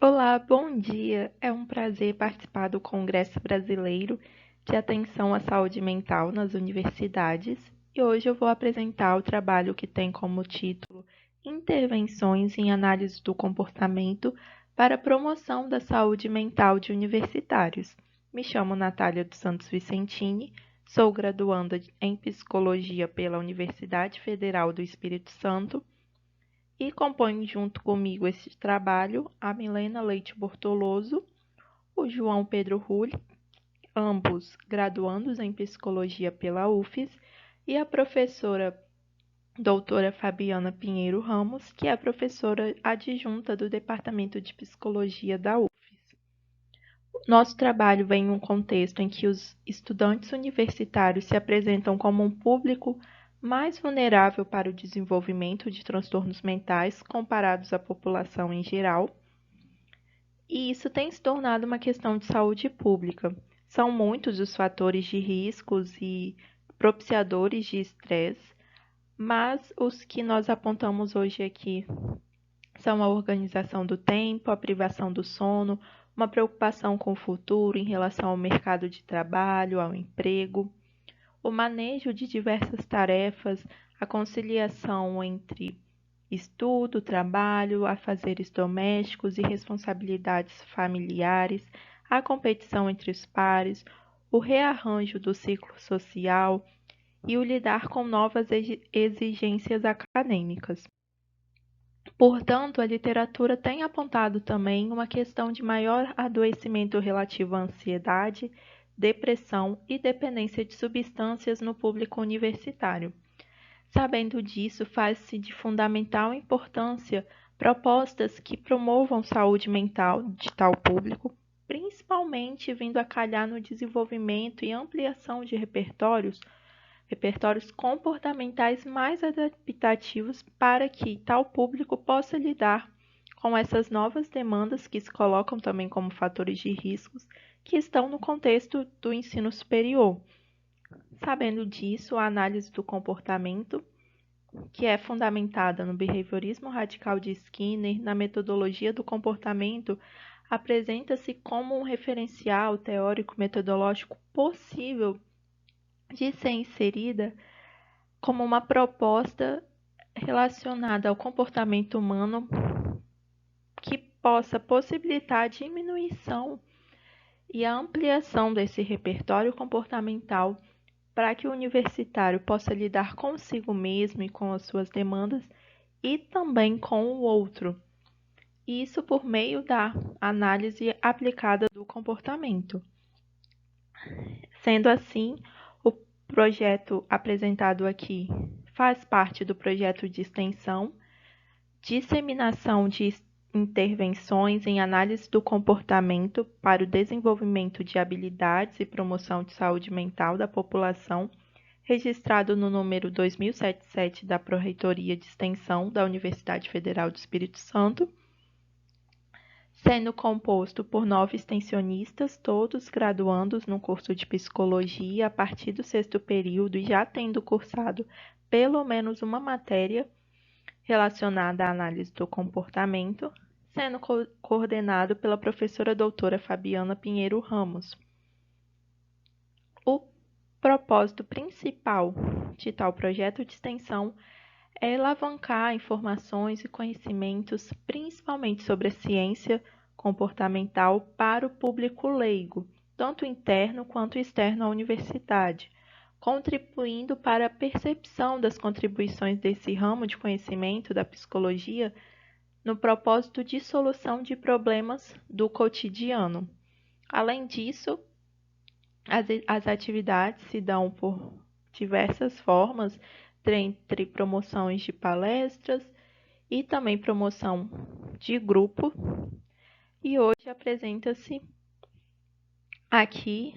Olá, bom dia. É um prazer participar do Congresso Brasileiro de Atenção à Saúde Mental nas Universidades e hoje eu vou apresentar o trabalho que tem como título Intervenções em Análise do Comportamento para a Promoção da Saúde Mental de Universitários. Me chamo Natália dos Santos Vicentini, sou graduanda em Psicologia pela Universidade Federal do Espírito Santo e compõem junto comigo esse trabalho a Milena Leite Bortoloso, o João Pedro Rulli, ambos graduandos em Psicologia pela UFES, e a professora doutora Fabiana Pinheiro Ramos, que é a professora adjunta do Departamento de Psicologia da UFES. Nosso trabalho vem em um contexto em que os estudantes universitários se apresentam como um público mais vulnerável para o desenvolvimento de transtornos mentais comparados à população em geral, e isso tem se tornado uma questão de saúde pública. São muitos os fatores de riscos e propiciadores de estresse, mas os que nós apontamos hoje aqui são a organização do tempo, a privação do sono, uma preocupação com o futuro em relação ao mercado de trabalho, ao emprego, o manejo de diversas tarefas, a conciliação entre estudo, trabalho, afazeres domésticos e responsabilidades familiares, a competição entre os pares, o rearranjo do ciclo social e o lidar com novas exigências acadêmicas. Portanto, a literatura tem apontado também uma questão de maior adoecimento relativo à ansiedade, depressão e dependência de substâncias no público universitário. Sabendo disso, faz-se de fundamental importância propostas que promovam saúde mental de tal público, principalmente vindo a calhar no desenvolvimento e ampliação de repertórios comportamentais mais adaptativos para que tal público possa lidar com essas novas demandas que se colocam também como fatores de riscos que estão no contexto do ensino superior. Sabendo disso, a análise do comportamento, que é fundamentada no behaviorismo radical de Skinner, na metodologia do comportamento, apresenta-se como um referencial teórico-metodológico possível de ser inserida como uma proposta relacionada ao comportamento humano que possa possibilitar a diminuição e a ampliação desse repertório comportamental para que o universitário possa lidar consigo mesmo e com as suas demandas e também com o outro. Isso por meio da análise aplicada do comportamento. Sendo assim, o projeto apresentado aqui faz parte do projeto de extensão, disseminação de intervenções em análise do comportamento para o desenvolvimento de habilidades e promoção de saúde mental da população, registrado no número 2077 da Pró-Reitoria de Extensão da Universidade Federal do Espírito Santo, sendo composto por 9 extensionistas, todos graduandos no curso de Psicologia a partir do 6º período e já tendo cursado pelo menos uma matéria relacionada à análise do comportamento, sendo coordenado pela professora doutora Fabiana Pinheiro Ramos. O propósito principal de tal projeto de extensão é alavancar informações e conhecimentos, principalmente sobre a ciência comportamental, para o público leigo, tanto interno quanto externo à universidade, contribuindo para a percepção das contribuições desse ramo de conhecimento da psicologia no propósito de solução de problemas do cotidiano. Além disso, as atividades se dão por diversas formas, entre promoções de palestras e também promoção de grupo. E hoje apresenta-se aqui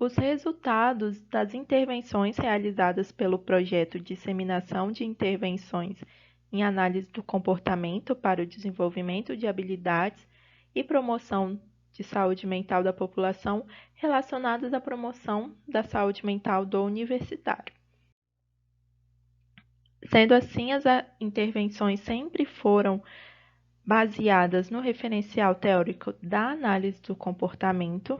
os resultados das intervenções realizadas pelo projeto de Disseminação de Intervenções em Análise do Comportamento para o Desenvolvimento de Habilidades e Promoção de Saúde Mental da População relacionadas à promoção da saúde mental do universitário. Sendo assim, as intervenções sempre foram baseadas no referencial teórico da análise do comportamento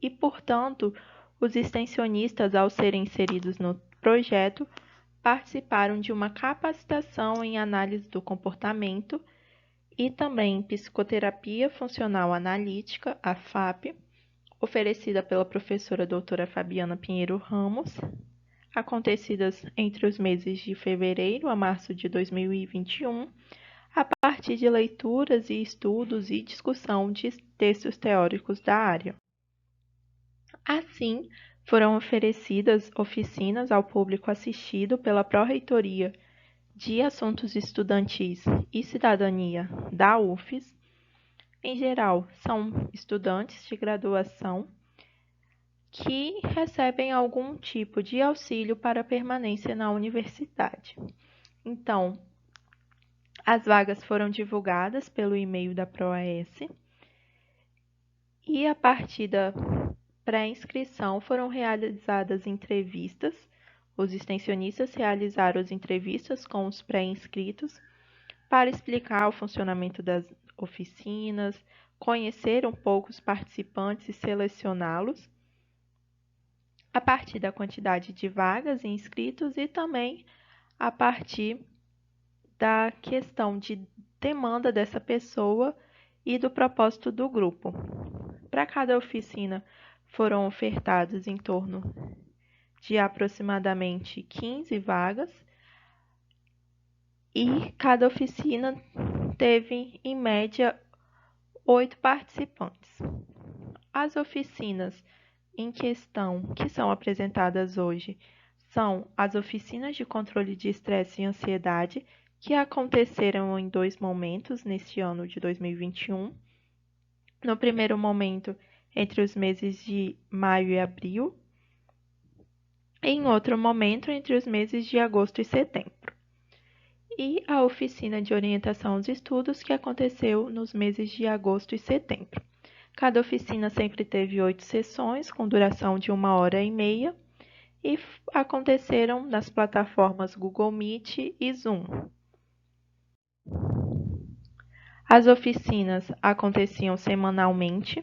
e, portanto, os extensionistas, ao serem inseridos no projeto, participaram de uma capacitação em análise do comportamento e também em psicoterapia funcional analítica, a FAP, oferecida pela professora doutora Fabiana Pinheiro Ramos, acontecidas entre os meses de fevereiro a março de 2021, a partir de leituras e estudos e discussão de textos teóricos da área. Assim, foram oferecidas oficinas ao público assistido pela Pró-Reitoria de Assuntos Estudantis e Cidadania da UFES. Em geral, são estudantes de graduação que recebem algum tipo de auxílio para permanência na universidade. Então, as vagas foram divulgadas pelo e-mail da ProAS e, a partir da pré-inscrição, foram realizadas entrevistas. Os extensionistas realizaram as entrevistas com os pré-inscritos para explicar o funcionamento das oficinas, conhecer um pouco os participantes e selecioná-los a partir da quantidade de vagas e inscritos e também a partir da questão de demanda dessa pessoa e do propósito do grupo. Para cada oficina foram ofertados em torno de aproximadamente 15 vagas e cada oficina teve, em média, 8 participantes. As oficinas em questão que são apresentadas hoje são as oficinas de controle de estresse e ansiedade, que aconteceram em 2 momentos neste ano de 2021. No primeiro momento, entre os meses de maio e abril, e em outro momento, entre os meses de agosto e setembro. E a oficina de orientação aos estudos, que aconteceu nos meses de agosto e setembro. Cada oficina sempre teve 8 sessões, com duração de 1h30, e aconteceram nas plataformas Google Meet e Zoom. As oficinas aconteciam semanalmente.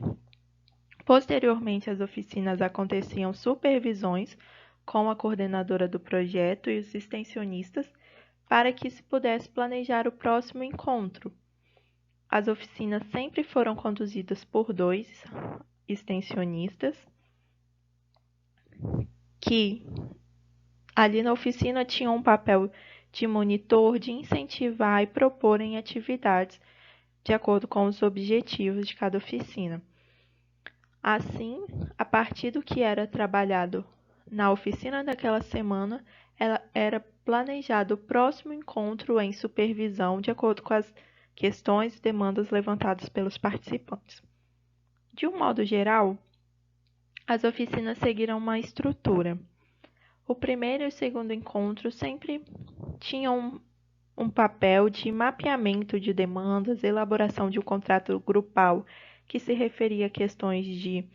Posteriormente, as oficinas aconteciam supervisões com a coordenadora do projeto e os extensionistas, para que se pudesse planejar o próximo encontro. As oficinas sempre foram conduzidas por 2 extensionistas, que ali na oficina tinham um papel de monitor, de incentivar e propor em atividades de acordo com os objetivos de cada oficina. Assim, a partir do que era trabalhado na oficina daquela semana, era planejado o próximo encontro em supervisão de acordo com as questões e demandas levantadas pelos participantes. De um modo geral, as oficinas seguiram uma estrutura. O primeiro e o segundo encontro sempre tinham um papel de mapeamento de demandas, elaboração de um contrato grupal que se referia a questões de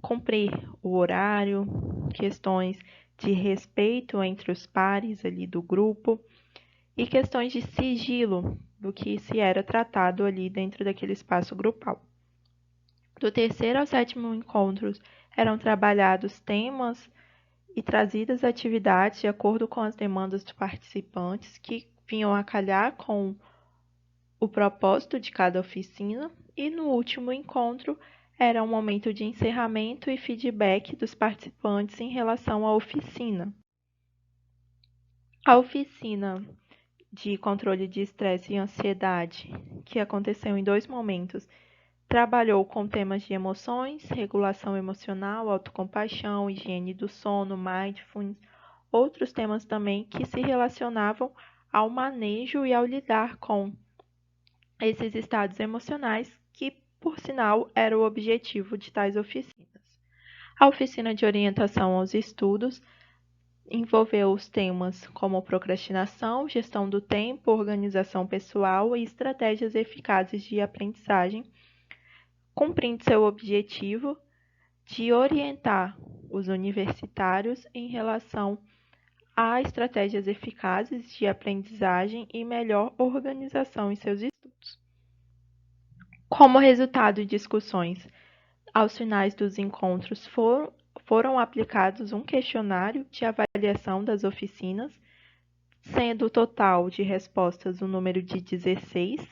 cumprir o horário, questões de respeito entre os pares ali do grupo e questões de sigilo do que se era tratado ali dentro daquele espaço grupal. Do terceiro ao sétimo encontros eram trabalhados temas e trazidas atividades de acordo com as demandas dos participantes que vinham a calhar com o propósito de cada oficina, e no último encontro era um momento de encerramento e feedback dos participantes em relação à oficina. A oficina de controle de estresse e ansiedade, que aconteceu em 2 momentos, trabalhou com temas de emoções, regulação emocional, autocompaixão, higiene do sono, mindfulness, outros temas também que se relacionavam ao manejo e ao lidar com esses estados emocionais, que, por sinal, era o objetivo de tais oficinas. A oficina de orientação aos estudos envolveu os temas como procrastinação, gestão do tempo, organização pessoal e estratégias eficazes de aprendizagem, cumprindo seu objetivo de orientar os universitários em relação a estratégias eficazes de aprendizagem e melhor organização em seus estudos. Como resultado de discussões, aos finais dos encontros foram aplicados um questionário de avaliação das oficinas, sendo o total de respostas o número de 16,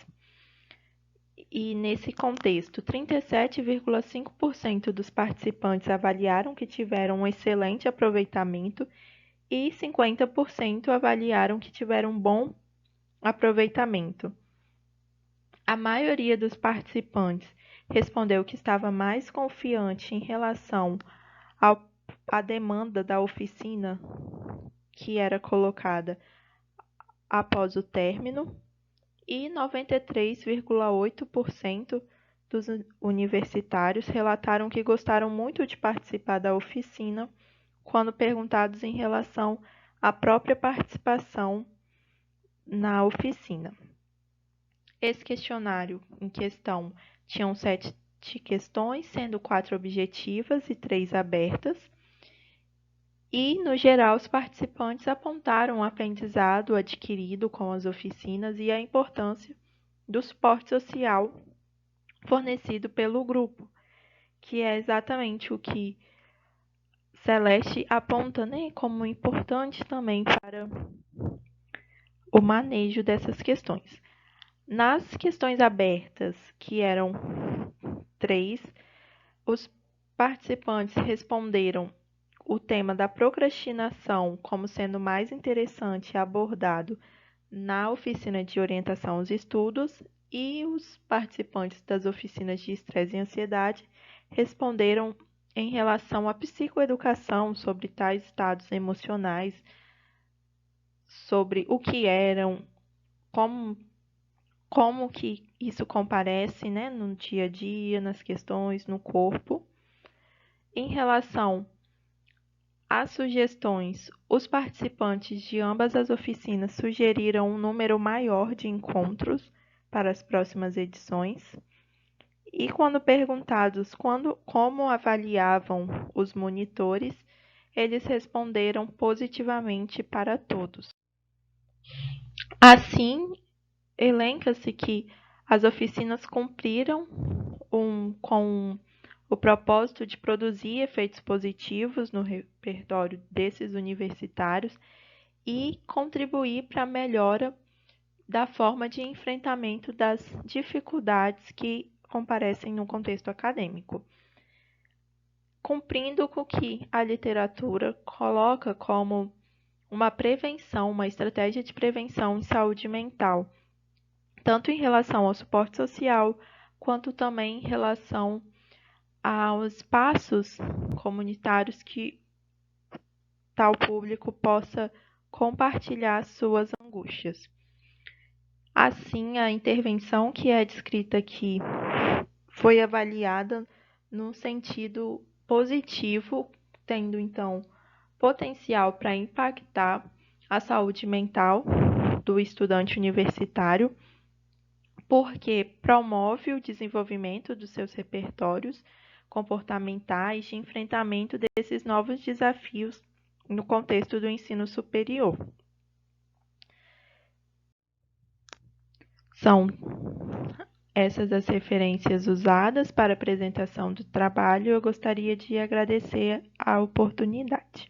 e nesse contexto, 37,5% dos participantes avaliaram que tiveram um excelente aproveitamento e 50% avaliaram que tiveram um bom aproveitamento. A maioria dos participantes respondeu que estava mais confiante em relação à demanda da oficina que era colocada após o término, e 93,8% dos universitários relataram que gostaram muito de participar da oficina quando perguntados em relação à própria participação na oficina. Esse questionário em questão tinha 7 questões, sendo 4 objetivas e 3 abertas. E, no geral, os participantes apontaram o aprendizado adquirido com as oficinas e a importância do suporte social fornecido pelo grupo, que é exatamente o que Celeste aponta, né, como importante também para o manejo dessas questões. Nas questões abertas, que eram 3, os participantes responderam o tema da procrastinação como sendo mais interessante abordado na oficina de orientação aos estudos, e os participantes das oficinas de estresse e ansiedade responderam em relação à psicoeducação sobre tais estados emocionais, sobre o que eram, como que isso comparece, né, no dia a dia, nas questões, no corpo. Em relação às sugestões, os participantes de ambas as oficinas sugeriram um número maior de encontros para as próximas edições. E quando perguntados como avaliavam os monitores, eles responderam positivamente para todos. Assim, elenca-se que as oficinas cumpriram com o propósito de produzir efeitos positivos no repertório desses universitários e contribuir para a melhora da forma de enfrentamento das dificuldades que comparecem no contexto acadêmico, cumprindo com o que a literatura coloca como uma prevenção, uma estratégia de prevenção em saúde mental, tanto em relação ao suporte social, quanto também em relação aos espaços comunitários que tal público possa compartilhar suas angústias. Assim, a intervenção que é descrita aqui foi avaliada no sentido positivo, tendo então potencial para impactar a saúde mental do estudante universitário, porque promove o desenvolvimento dos seus repertórios comportamentais de enfrentamento desses novos desafios no contexto do ensino superior. São essas as referências usadas para a apresentação do trabalho. Eu gostaria de agradecer a oportunidade.